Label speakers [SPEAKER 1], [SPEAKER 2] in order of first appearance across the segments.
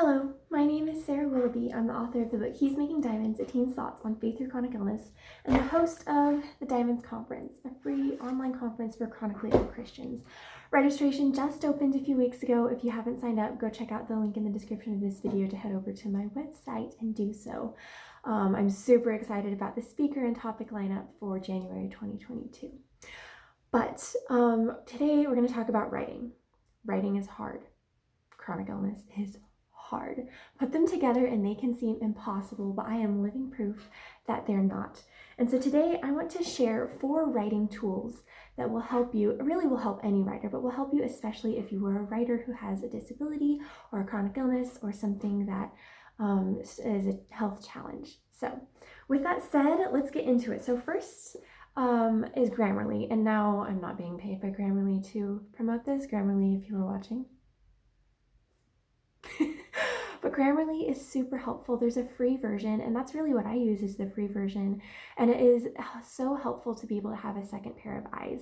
[SPEAKER 1] Hello, my name is Sarah Willoughby. I'm the author of the book He's Making Diamonds, A Teen's Thoughts on Faith Through Chronic Illness, and the host of the Diamonds Conference, a free online conference for chronically ill Christians. Registration just opened a few weeks ago. If you haven't signed up, go check out the link in the description of this video to head over to my website and do so. I'm super excited about the speaker and topic lineup for January 2022. But today we're going to talk about writing. Writing is hard. Chronic illness is hard. Put them together and they can seem impossible, but I am living proof that they're not. And so today I want to share 4 writing tools that will help you, really will help any writer, but will help you especially if you are a writer who has a disability or a chronic illness or something that is a health challenge. So with that said, let's get into it. So first is Grammarly, and now I'm not being paid by Grammarly to promote this. Grammarly, if you were watching. But Grammarly is super helpful. There's a free version, and that's really what I use, is the free version. And it is so helpful to be able to have a second pair of eyes,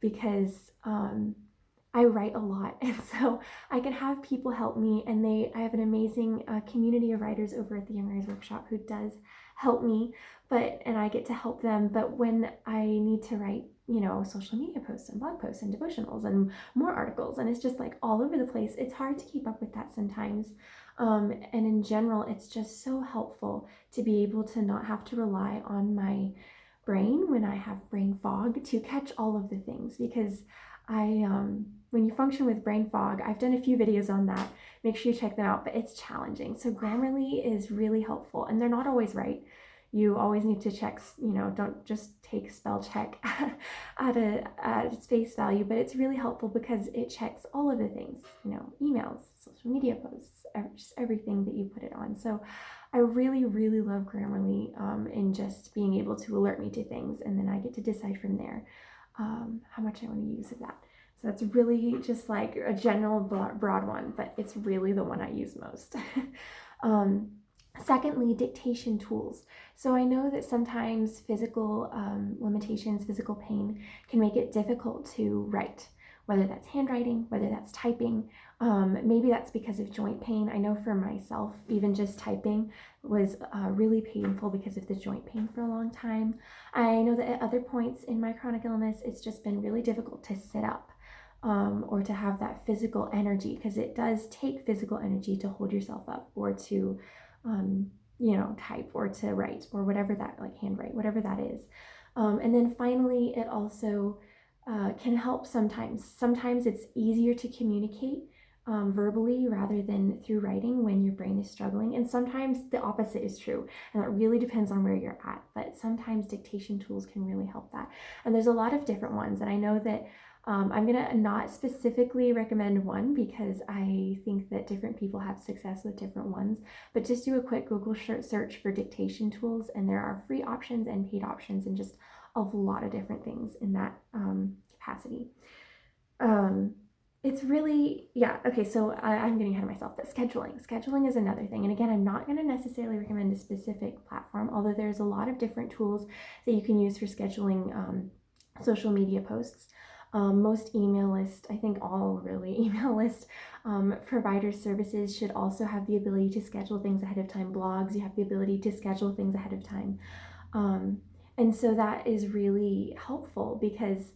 [SPEAKER 1] because I write a lot, and so I can have people help me, and I have an amazing community of writers over at the Young Writers Workshop who does help me, and I get to help them. But when I need to write, social media posts and blog posts and devotionals and more articles, and it's just like all over the place, it's hard to keep up with that sometimes. And in general, it's just so helpful to be able to not have to rely on my brain when I have brain fog to catch all of the things, because when you function with brain fog, I've done a few videos on that. Make sure you check them out, but it's challenging. So Grammarly is really helpful, and they're not always right. You always need to check, don't just take spell check at its face value, but it's really helpful because it checks all of the things, emails, social media posts, just everything that you put it on. So I really, really love Grammarly in just being able to alert me to things, and then I get to decide from there how much I want to use of that. So that's really just like a general broad one, but it's really the one I use most. Secondly, dictation tools. So I know that sometimes physical limitations, physical pain can make it difficult to write, whether that's handwriting, whether that's typing. Maybe that's because of joint pain. I know for myself, even just typing was really painful because of the joint pain for a long time. I know that at other points in my chronic illness, it's just been really difficult to sit up or to have that physical energy, because it does take physical energy to hold yourself up or to type or to write or whatever that, like handwrite, whatever that is. And then finally, it also can help sometimes. Sometimes it's easier to communicate verbally rather than through writing when your brain is struggling. And sometimes the opposite is true. And it really depends on where you're at. But sometimes dictation tools can really help that. And there's a lot of different ones. And I know that I'm going to not specifically recommend one, because I think that different people have success with different ones, but just do a quick Google search for dictation tools, and there are free options and paid options and just a lot of different things in that capacity. It's really, okay, so I'm getting ahead of myself, but scheduling is another thing. And again, I'm not going to necessarily recommend a specific platform, although there's a lot of different tools that you can use for scheduling social media posts. Most email lists, I think all really email list provider services should also have the ability to schedule things ahead of time. Blogs, you have the ability to schedule things ahead of time. And so that is really helpful, because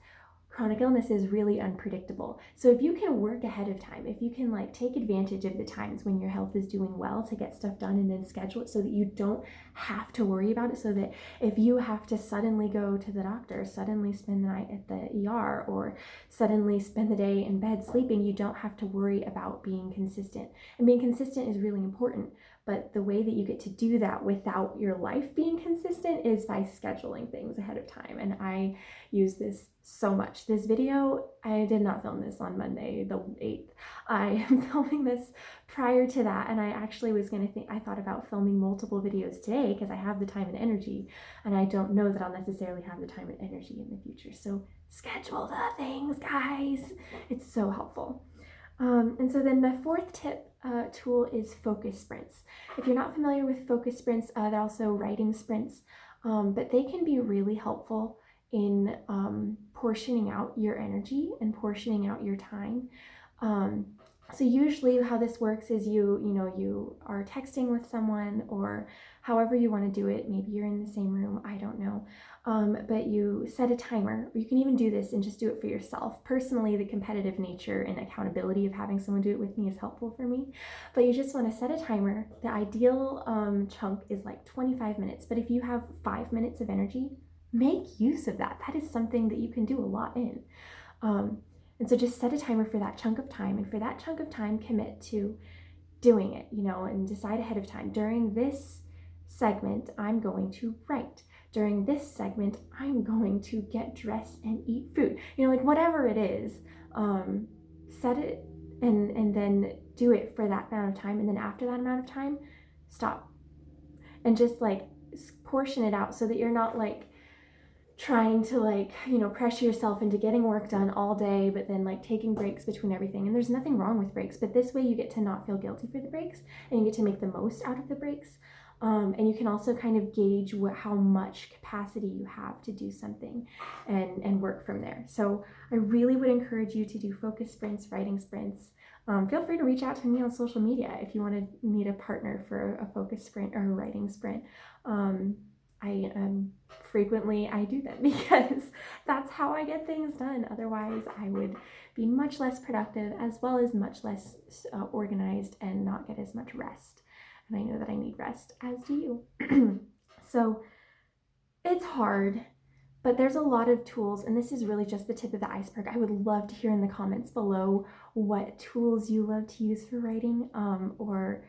[SPEAKER 1] chronic illness is really unpredictable. So if you can work ahead of time, if you can take advantage of the times when your health is doing well to get stuff done, and then schedule it so that you don't have to worry about it, so that if you have to suddenly go to the doctor, suddenly spend the night at the ER, or suddenly spend the day in bed sleeping, you don't have to worry about being consistent. And being consistent is really important, but the way that you get to do that without your life being consistent is by scheduling things ahead of time. And I use this so much. This video, I did not film this on Monday the 8th. I am filming this prior to that, and I actually was I thought about filming multiple videos today because I have the time and energy, and I don't know that I'll necessarily have the time and energy in the future. So schedule the things, guys. It's so helpful. And so then the 4th tip tool is focus sprints. If you're not familiar with focus sprints, they're also writing sprints, but they can be really helpful in portioning out your energy and portioning out your time. So usually how this works is you are texting with someone, or however you want to do it. Maybe you're in the same room, I don't know. But you set a timer. You can even do this and just do it for yourself. Personally, the competitive nature and accountability of having someone do it with me is helpful for me. But you just want to set a timer. The ideal chunk is like 25 minutes. But if you have 5 minutes of energy, make use of that. That is something that you can do a lot in. And so just set a timer for that chunk of time, and for that chunk of time, commit to doing it, and decide ahead of time. During this segment, I'm going to write. During this segment, I'm going to get dressed and eat food. Like whatever it is, set it and then do it for that amount of time. And then after that amount of time, stop. And just like portion it out so that you're not like trying to pressure yourself into getting work done all day, but then like taking breaks between everything. And there's nothing wrong with breaks, but this way you get to not feel guilty for the breaks, and you get to make the most out of the breaks. And you can also kind of gauge how much capacity you have to do something and work from there. So I really would encourage you to do focus sprints, writing sprints. Feel free to reach out to me on social media if you want to meet a partner for a focus sprint or a writing sprint. Frequently I do them because that's how I get things done. Otherwise, I would be much less productive, as well as much less organized, and not get as much rest. And I know that I need rest, as do you. So it's hard, but there's a lot of tools, and this is really just the tip of the iceberg. I would love to hear in the comments below what tools you love to use for writing, or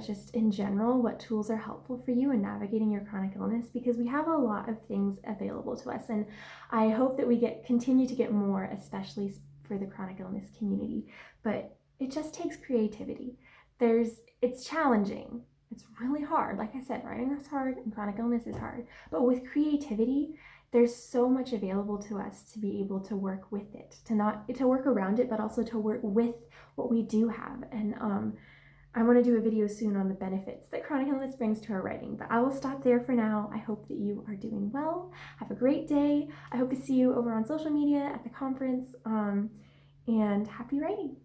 [SPEAKER 1] just in general, what tools are helpful for you in navigating your chronic illness, because we have a lot of things available to us, and I hope that we continue to get more, especially for the chronic illness community. But it just takes creativity. It's challenging. It's really hard. Like I said, writing is hard and chronic illness is hard. But with creativity, there's so much available to us to be able to work with it, to work around it, but also to work with what we do have. And I want to do a video soon on the benefits that chronic illness brings to our writing, but I will stop there for now. I hope that you are doing well. Have a great day. I hope to see you over on social media at the conference, and happy writing.